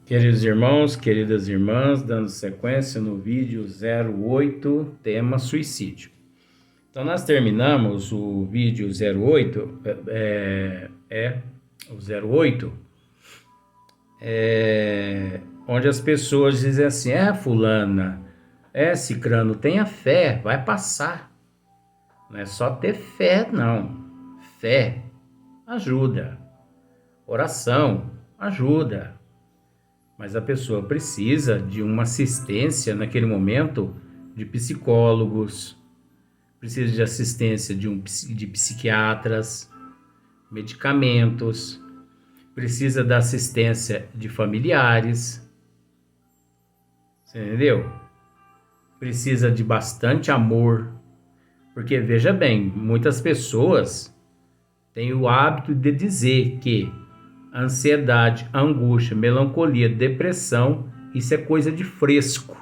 Queridos irmãos, queridas irmãs, dando sequência no vídeo 08, tema suicídio. Então, nós terminamos o vídeo 08, o 08, onde as pessoas dizem assim, fulana, cicrano, tenha fé, vai passar. Não é só ter fé, não. Fé ajuda, oração ajuda. Mas a pessoa precisa de uma assistência naquele momento de psicólogos, precisa de assistência de psiquiatras, medicamentos, precisa da assistência de familiares, você entendeu? Precisa de bastante amor, porque veja bem, muitas pessoas têm o hábito de dizer que ansiedade, angústia, melancolia, depressão, isso é coisa de fresco.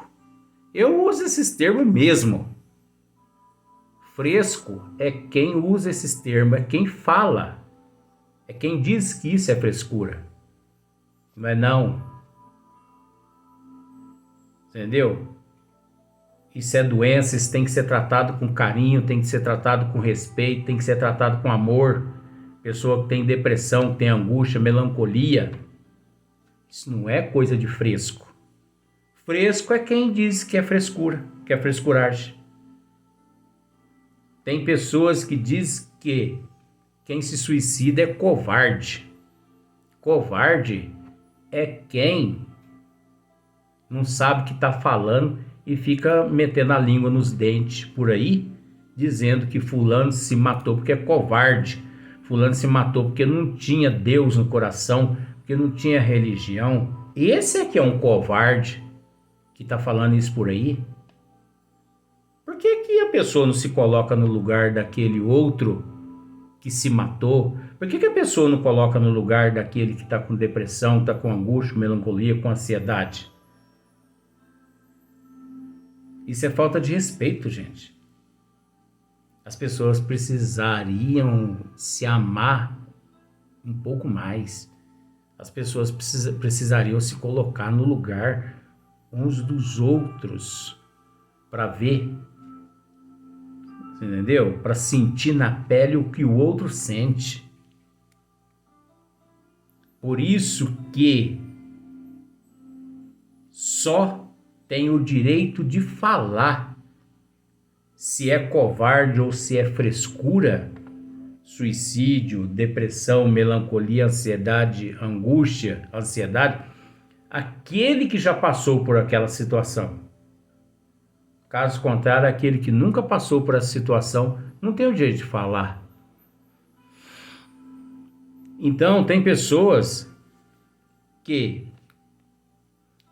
Eu uso esses termos mesmo. Fresco é quem usa esses termos, é quem fala. É quem diz que isso é frescura. Não é não. Entendeu? Isso é doença, isso tem que ser tratado com carinho, tem que ser tratado com respeito, tem que ser tratado com amor. Pessoa que tem depressão, que tem angústia, melancolia, isso não é coisa de fresco. Fresco é quem diz que é frescura, que é frescuragem. Tem pessoas que dizem que quem se suicida é covarde. Covarde é quem não sabe o que está falando e fica metendo a língua nos dentes por aí, dizendo que fulano se matou porque é covarde. Fulano se matou porque não tinha Deus no coração, porque não tinha religião. Esse é que é um covarde que está falando isso por aí. Por que a pessoa não se coloca no lugar daquele outro que se matou? Por que a pessoa não coloca no lugar daquele que está com depressão, está com angústia, melancolia, com ansiedade? Isso é falta de respeito, gente. As pessoas precisariam se amar um pouco mais. As pessoas precisariam se colocar no lugar uns dos outros para ver, entendeu? Para sentir na pele o que o outro sente. Por isso que só tem o direito de falar se é covarde ou se é frescura, suicídio, depressão, melancolia, ansiedade, angústia, ansiedade, aquele que já passou por aquela situação. Caso contrário, aquele que nunca passou por essa situação não tem o direito de falar. Então, tem pessoas que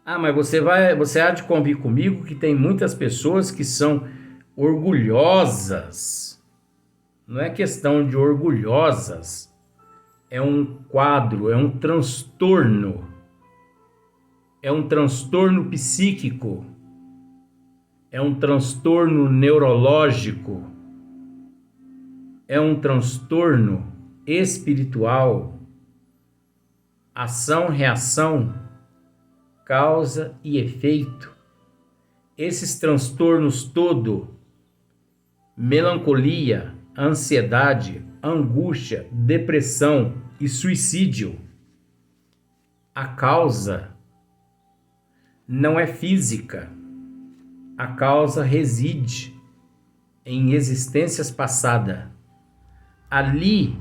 mas você há de convir comigo que tem muitas pessoas que são orgulhosas. Não é questão de orgulhosas, é um quadro, é um transtorno psíquico, é um transtorno neurológico, é um transtorno espiritual, ação, reação, causa e efeito. Esses transtornos todos, melancolia, ansiedade, angústia, depressão e suicídio, a causa não é física. A causa reside em existências passadas. Ali,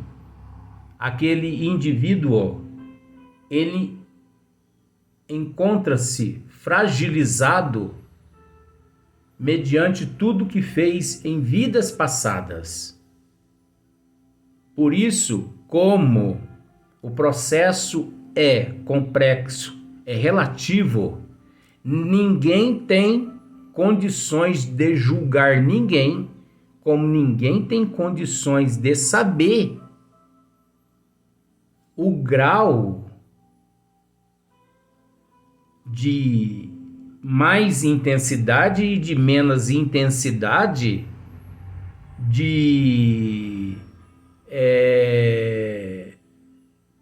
aquele indivíduo, ele encontra-se fragilizado mediante tudo que fez em vidas passadas. Por isso, como o processo é complexo, é relativo, ninguém tem condições de julgar ninguém, como ninguém tem condições de saber o grau de mais intensidade e de menos intensidade de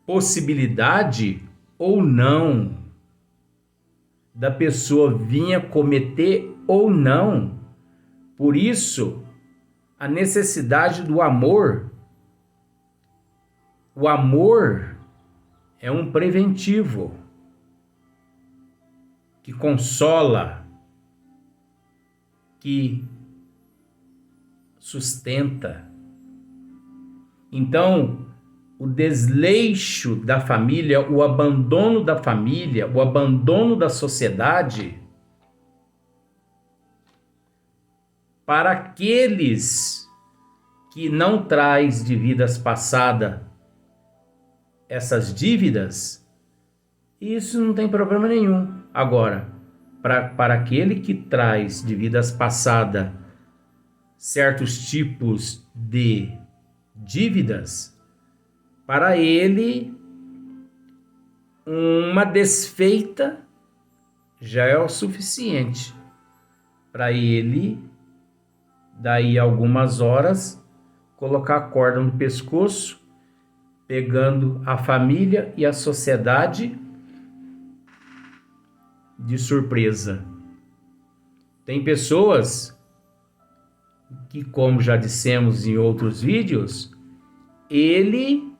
possibilidade ou não da pessoa vinha cometer ou não. Por isso, a necessidade do amor. O amor é um preventivo que consola, que sustenta. Então, o desleixo da família, o abandono da família, o abandono da sociedade, para aqueles que não traz de vidas passadas essas dívidas, isso não tem problema nenhum. Agora, para aquele que traz de vidas passadas certos tipos de dívidas, para ele uma desfeita já é o suficiente para ele, daí algumas horas, colocar a corda no pescoço, pegando a família e a sociedade de surpresa. Tem pessoas que, como já dissemos em outros vídeos, ele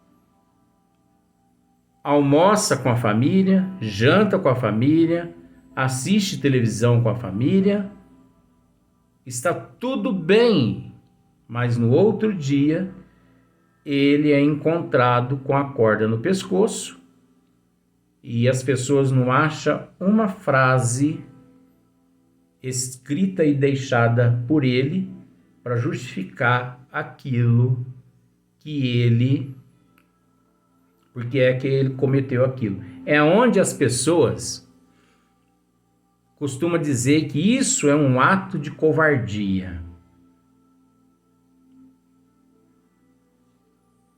almoça com a família, janta com a família, assiste televisão com a família, está tudo bem, mas no outro dia ele é encontrado com a corda no pescoço e as pessoas não acham uma frase escrita e deixada por ele para justificar aquilo que ele, porque é que ele cometeu aquilo. É onde as pessoas costumam dizer que isso é um ato de covardia.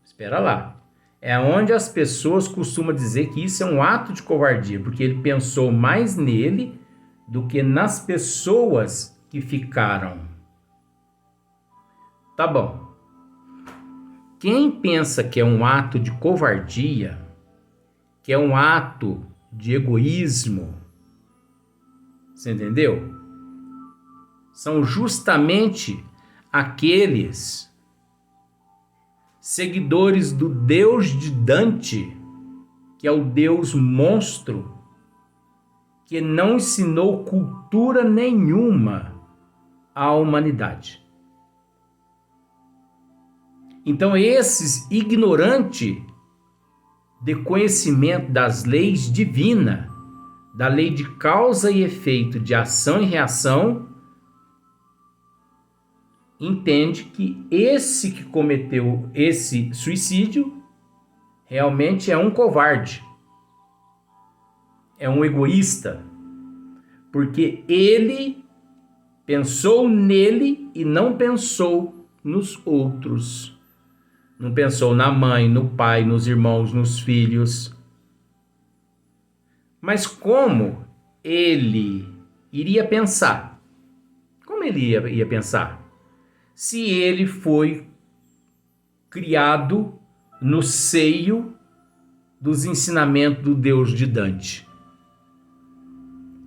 Espera lá. É onde as pessoas costumam dizer que isso é um ato de covardia, porque ele pensou mais nele do que nas pessoas que ficaram. Tá bom. Quem pensa que é um ato de covardia, que é um ato de egoísmo, você entendeu? São justamente aqueles seguidores do Deus de Dante, que é o Deus monstro, que não ensinou cultura nenhuma à humanidade. Então, esses ignorantes de conhecimento das leis divinas, da lei de causa e efeito, de ação e reação, entende que esse que cometeu esse suicídio realmente é um covarde, é um egoísta, porque ele pensou nele e não pensou nos outros. Não pensou na mãe, no pai, nos irmãos, nos filhos. Mas como ele iria pensar? Como ele ia pensar? Se ele foi criado no seio dos ensinamentos do Deus de Dante.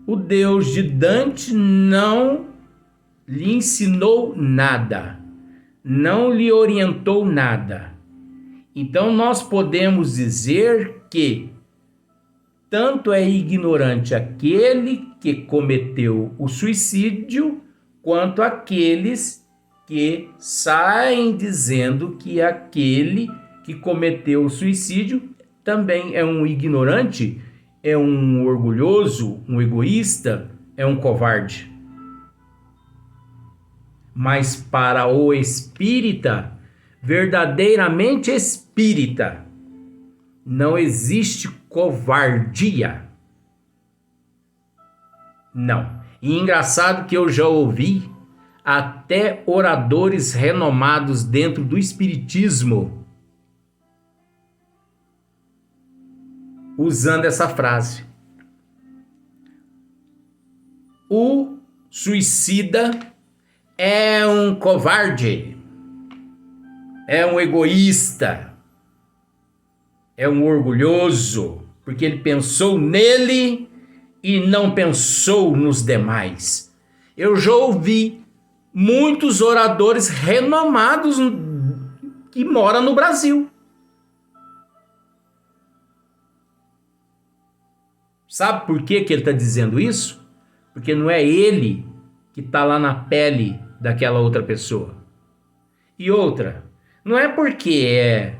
O Deus de Dante não lhe ensinou nada, não lhe orientou nada. Então nós podemos dizer que tanto é ignorante aquele que cometeu o suicídio, quanto aqueles que saem dizendo que aquele que cometeu o suicídio também é um ignorante, é um orgulhoso, um egoísta, é um covarde. Mas para o espírita, verdadeiramente espírita, não existe covardia. Não. E engraçado que eu já ouvi até oradores renomados dentro do espiritismo usando essa frase. O suicida é um covarde, é um egoísta, é um orgulhoso, porque ele pensou nele e não pensou nos demais. Eu já ouvi muitos oradores renomados que moram no Brasil. Sabe por que ele está dizendo isso? Porque não é ele que está lá na pele daquela outra pessoa. E outra, não é porque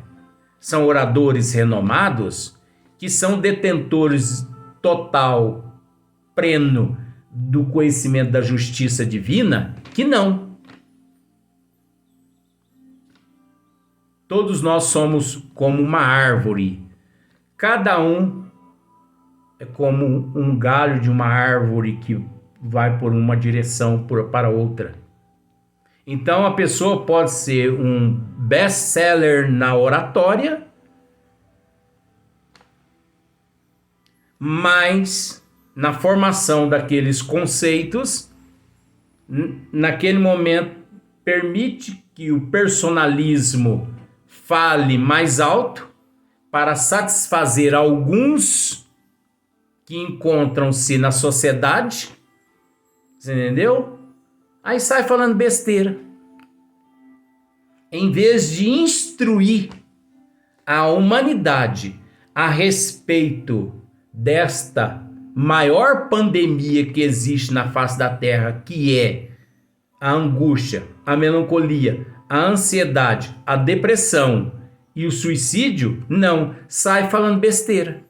são oradores renomados que são detentores total, pleno do conhecimento da justiça divina, que não. Todos nós somos como uma árvore. Cada um é como um galho de uma árvore que vai por uma direção para outra. Então a pessoa pode ser um best-seller na oratória, mas na formação daqueles conceitos, naquele momento, permite que o personalismo fale mais alto para satisfazer alguns que encontram-se na sociedade, você entendeu? Aí sai falando besteira. Em vez de instruir a humanidade a respeito desta maior pandemia que existe na face da Terra, que é a angústia, a melancolia, a ansiedade, a depressão e o suicídio, não, sai falando besteira.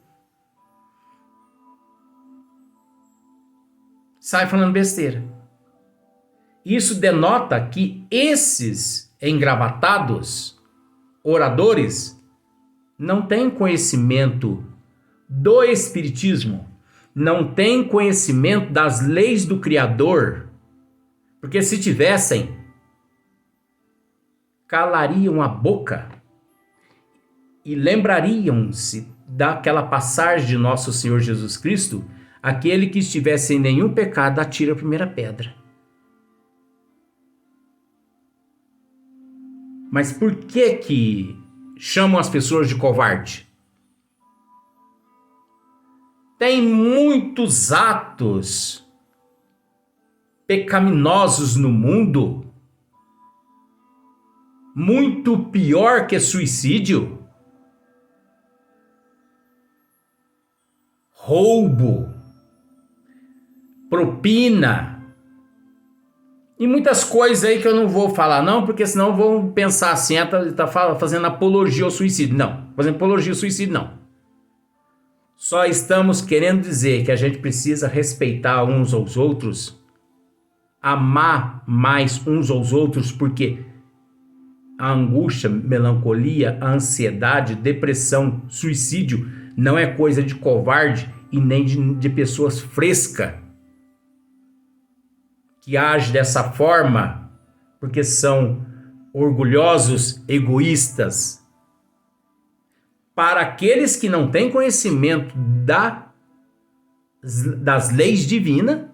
Sai falando besteira. Isso denota que esses engravatados oradores não têm conhecimento do Espiritismo, não têm conhecimento das leis do Criador, porque se tivessem, calariam a boca e lembrariam-se daquela passagem de nosso Senhor Jesus Cristo: aquele que estiver sem nenhum pecado, atira a primeira pedra. Mas por que chamam as pessoas de covarde? Tem muitos atos pecaminosos no mundo, muito pior que suicídio. Roubo, propina e muitas coisas aí que eu não vou falar não, porque senão vão pensar assim, tá fazendo apologia ao suicídio. Não, fazendo apologia ao suicídio não. Só estamos querendo dizer que a gente precisa respeitar uns aos outros, amar mais uns aos outros, porque a angústia, melancolia, a ansiedade, depressão, suicídio não é coisa de covarde e nem de pessoas frescas que agem dessa forma porque são orgulhosos, egoístas. Para aqueles que não têm conhecimento das leis divinas,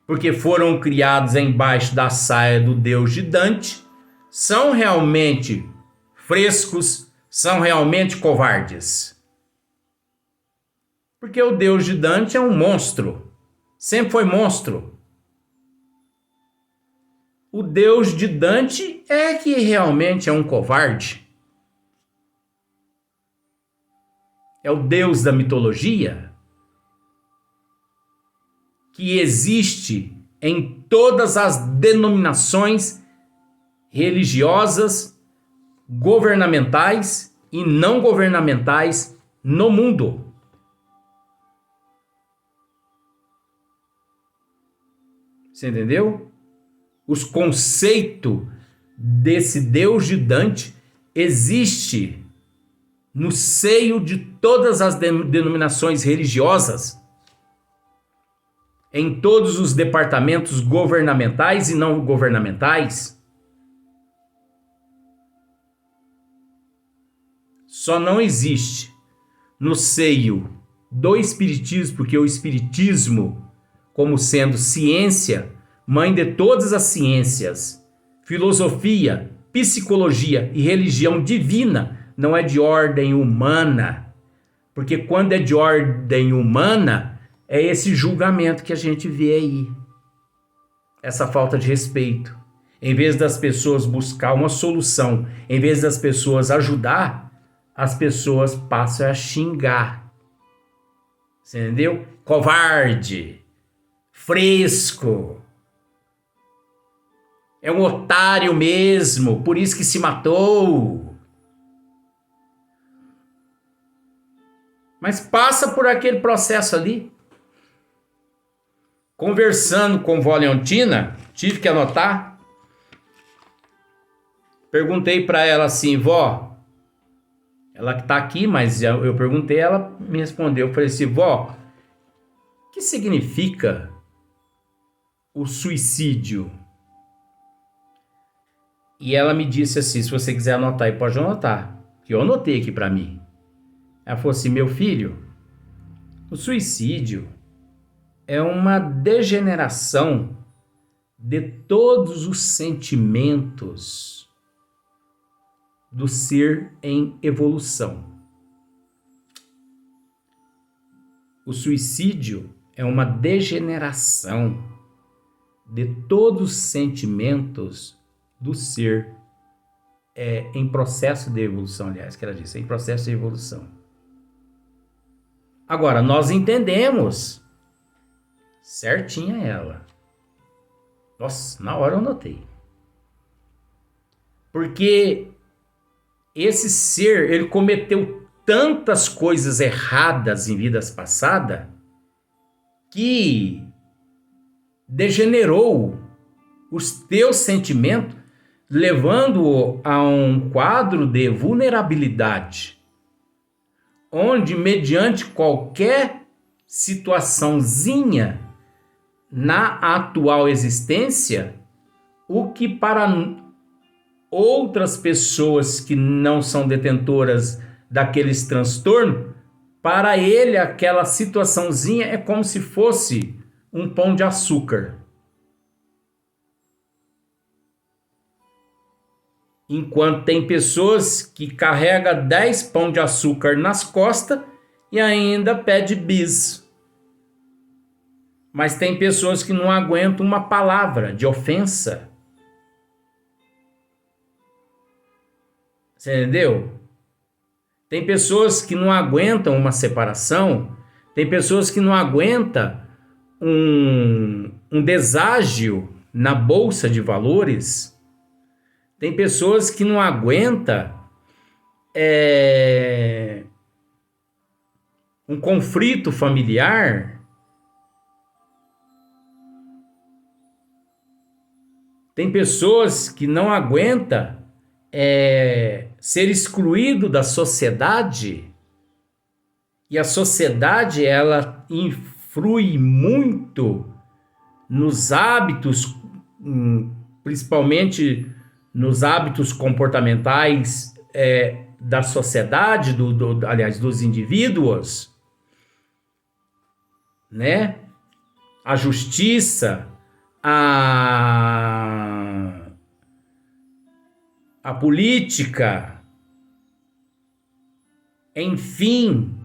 porque foram criados embaixo da saia do Deus de Dante, são realmente frescos, são realmente covardes. Porque o Deus de Dante é um monstro, sempre foi monstro. O Deus de Dante é que realmente é um covarde. É o Deus da mitologia que existe em todas as denominações religiosas, governamentais e não governamentais no mundo. Você entendeu? Os conceitos desse Deus de Dante existe no seio de todas as denominações religiosas, em todos os departamentos governamentais e não governamentais. Só não existe no seio do Espiritismo, porque o Espiritismo, como sendo ciência, mãe de todas as ciências, filosofia, psicologia e religião divina, não é de ordem humana. Porque quando é de ordem humana, é esse julgamento que a gente vê aí. Essa falta de respeito. Em vez das pessoas buscar uma solução, em vez das pessoas ajudar, as pessoas passam a xingar. Você entendeu? Covarde, fresco, é um otário mesmo, por isso que se matou. Mas passa por aquele processo ali. Conversando com vó Leontina, tive que anotar. Perguntei para ela assim, vó, ela que tá aqui, mas eu perguntei, ela me respondeu. Eu falei assim, vó, o que significa o suicídio? E ela me disse assim, se você quiser anotar aí, pode anotar, que eu anotei aqui para mim. Ela falou assim, meu filho, o suicídio é uma degeneração de todos os sentimentos do ser em evolução. O suicídio é uma degeneração de todos os sentimentos do ser em processo de evolução, aliás, que ela disse, em processo de evolução. Agora, nós entendemos certinha ela. Nossa, na hora eu notei. Porque esse ser, ele cometeu tantas coisas erradas em vidas passadas que degenerou os teus sentimentos, levando-o a um quadro de vulnerabilidade, onde, mediante qualquer situaçãozinha na atual existência, o que para outras pessoas que não são detentoras daqueles transtornos, para ele aquela situaçãozinha é como se fosse um pão de açúcar. Enquanto tem pessoas que carregam 10 pão de açúcar nas costas e ainda pede bis. Mas tem pessoas que não aguentam uma palavra de ofensa. Você entendeu? Tem pessoas que não aguentam uma separação. Tem pessoas que não aguentam um deságio na bolsa de valores. Tem pessoas que não aguentam um conflito familiar. Tem pessoas que não aguentam ser excluído da sociedade. E a sociedade, ela influi muito nos hábitos, principalmente nos hábitos comportamentais da sociedade, aliás, dos indivíduos, né? A justiça, a política, enfim,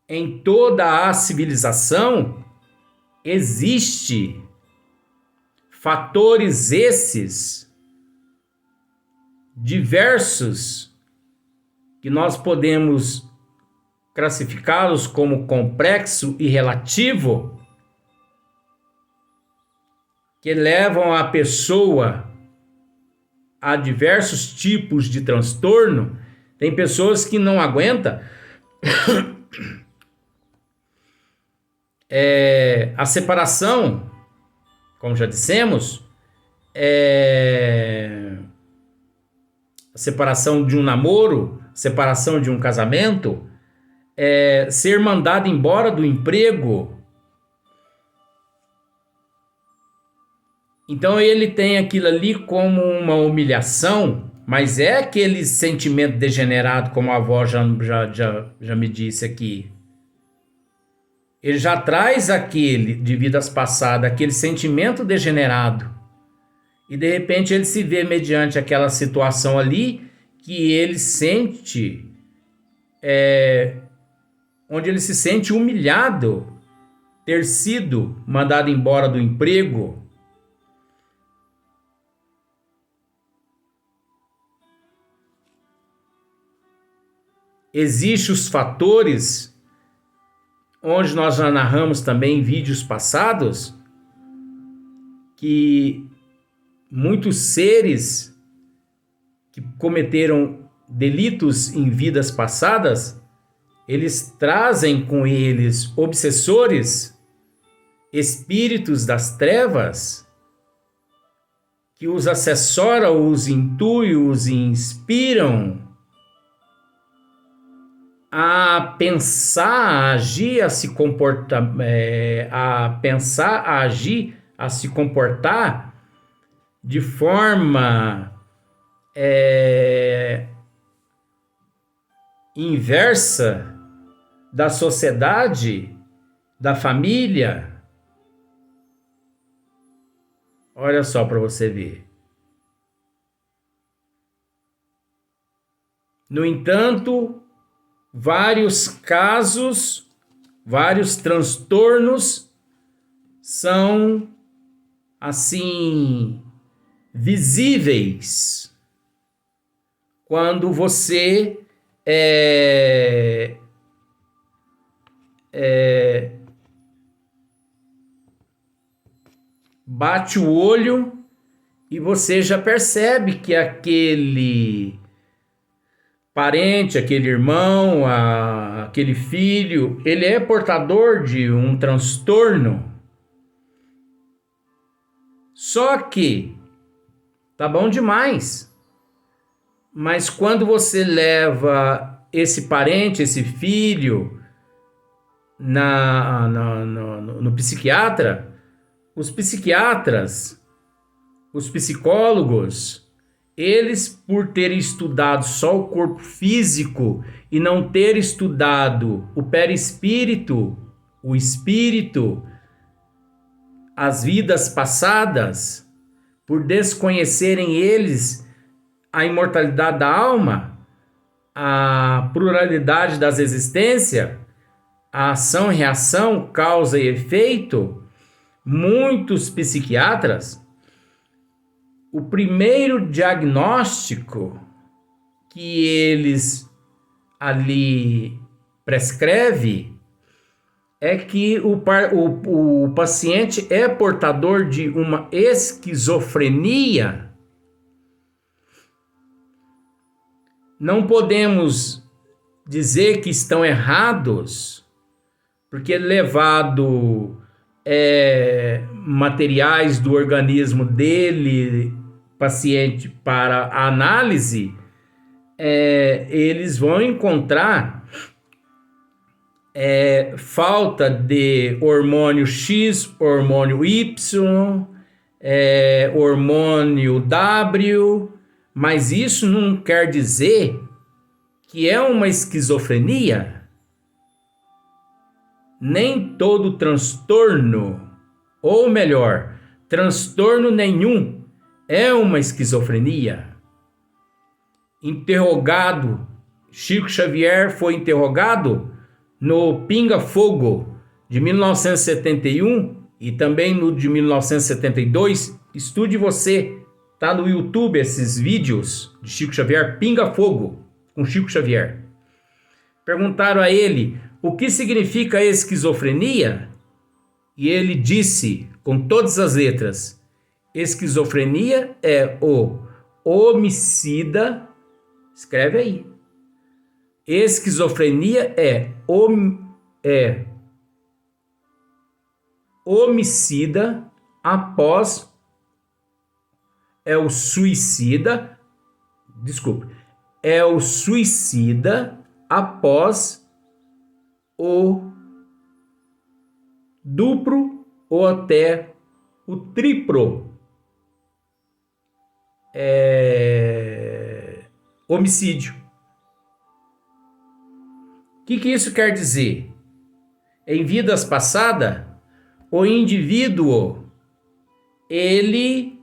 em toda a civilização existe fatores esses diversos que nós podemos classificá-los como complexo e relativo, que levam a pessoa a diversos tipos de transtorno. Tem pessoas que não aguentam a separação, como já dissemos, a separação de um namoro, separação de um casamento, ser mandado embora do emprego. Então ele tem aquilo ali como uma humilhação, mas é aquele sentimento degenerado, como a avó já me disse aqui. Ele já traz aquele, de vidas passadas, aquele sentimento degenerado. E de repente ele se vê mediante aquela situação ali, que ele sente onde ele se sente humilhado, ter sido mandado embora do emprego. Existem os fatores, onde nós já narramos também em vídeos passados, que muitos seres que cometeram delitos em vidas passadas, eles trazem com eles obsessores, espíritos das trevas, que os assessoram, os intuem, os inspiram a pensar, a agir, a se comportar, a se comportar de forma inversa da sociedade, da família. Olha só para você ver. No entanto, vários casos, vários transtornos são assim visíveis quando você bate o olho e você já percebe que aquele parente, aquele irmão, aquele filho, ele é portador de um transtorno. Só que tá bom demais. Mas quando você leva esse parente, esse filho no psiquiatra, os psiquiatras, os psicólogos, eles, por terem estudado só o corpo físico e não ter estudado o perispírito, o espírito, as vidas passadas, por desconhecerem eles a imortalidade da alma, a pluralidade das existências, a ação e reação, causa e efeito, muitos psiquiatras, o primeiro diagnóstico que eles ali prescrevem é que o paciente é portador de uma esquizofrenia. Não podemos dizer que estão errados, porque levado materiais do organismo dele, paciente, para a análise, eles vão encontrar falta de hormônio X, hormônio Y, hormônio W, mas isso não quer dizer que é uma esquizofrenia. Nem todo transtorno, ou melhor, transtorno nenhum, é uma esquizofrenia. Interrogado, Chico Xavier foi interrogado no Pinga Fogo de 1971 e também no de 1972. Estude você, tá no YouTube esses vídeos de Chico Xavier, Pinga Fogo com Chico Xavier. Perguntaram a ele o que significa esquizofrenia e ele disse com todas as letras: esquizofrenia é o homicida, escreve aí. Esquizofrenia é homicida após é o suicida após o duplo ou até o triplo homicídio. O que isso quer dizer? Em vidas passadas, o indivíduo ele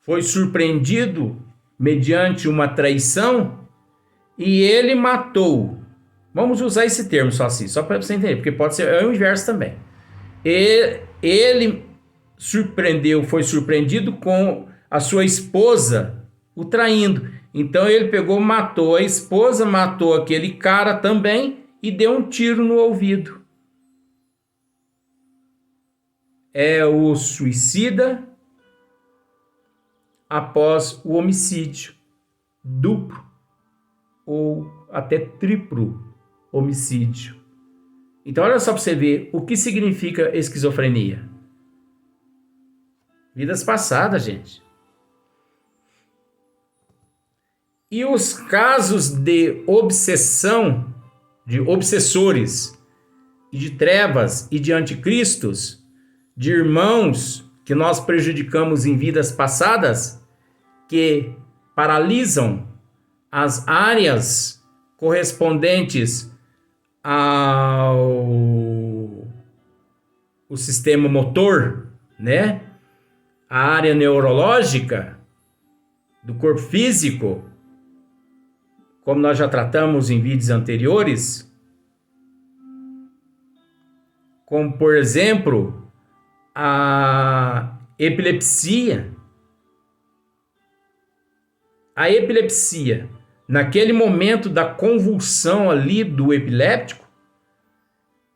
foi surpreendido mediante uma traição e ele matou. Vamos usar esse termo só assim, só para você entender, porque pode ser o inverso também. Ele foi surpreendido com a sua esposa o traindo. Então ele pegou, matou a esposa, matou aquele cara também e deu um tiro no ouvido. É o suicida após o homicídio duplo ou até triplo homicídio. Então olha só para você ver o que significa esquizofrenia. Vidas passadas, gente. E os casos de obsessão, de obsessores, e de trevas e de anticristos, de irmãos que nós prejudicamos em vidas passadas, que paralisam as áreas correspondentes ao o sistema motor, né? A área neurológica do corpo físico, como nós já tratamos em vídeos anteriores, como por exemplo a epilepsia. A epilepsia, naquele momento da convulsão ali do epiléptico,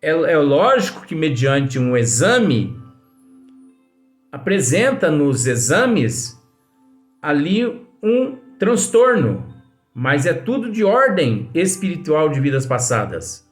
é lógico que mediante um exame, apresenta nos exames ali um transtorno, mas é tudo de ordem espiritual de vidas passadas.